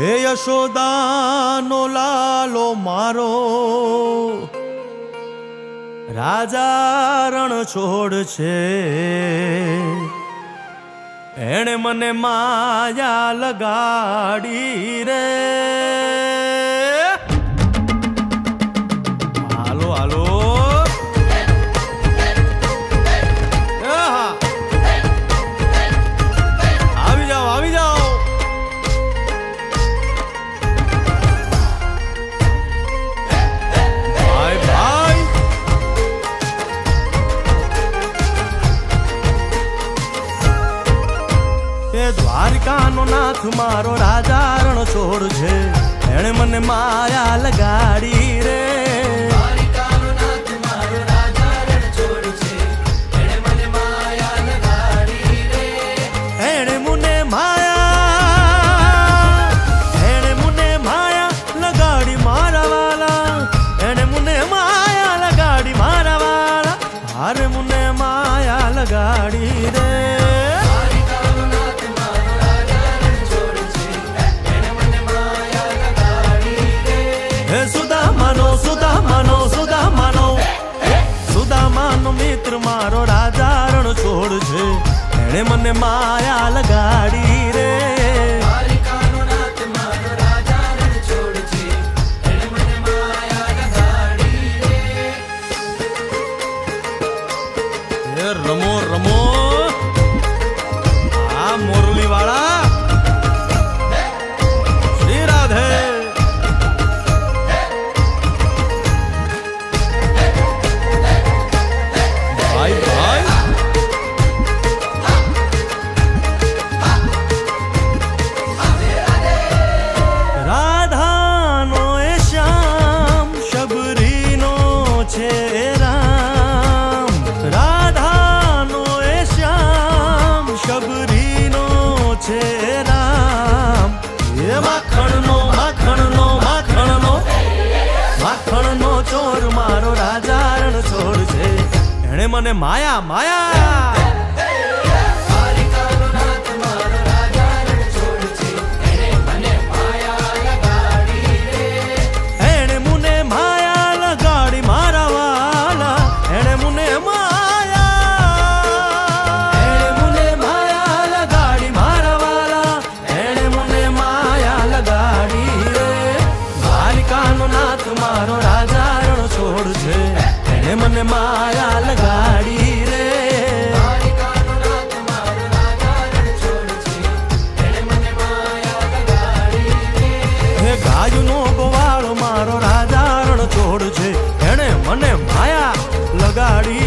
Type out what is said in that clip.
હે યશોદાનો લાલો મારો, રાજા રણ છોડ છે. એણે મને માયા લગાડી રે. હાલો હાલો આવી જાઓ આવી જાઓ. ભાઈ ભાઈ એ દ્વારકાનો નાથ મારો રાજા રણ છોડ છે. એણે મને માયા લગાડી રે. અરે મુને માયા લગાડી રે. હે સુદામાનો સુદામાનો સુદામાનો સુદામાનો મિત્ર મારો રાજા રણ છોડ છે. એણે મને માયા લગાડી રે. રમો રમો આ મોરલી વાળા શ્રી રાધે. ભાઈ ભાઈ રાધાનો એ શ્યામ શબરીનો છે રામ. રાધાનો એ શ્યામ શબરીનો છે રામ. એ માખણનો માખણનો માખણનો માખણનો ચોર મારો રાજા રણ છોડ છે. એણે મને માયા માયા મારો રાજા રણ છોડ છે. એને મને માયા લગાડી રે. હે ગાયનો ગોવાળ મારો રાજા રણ છોડ છે. એને મને માયા લગાડી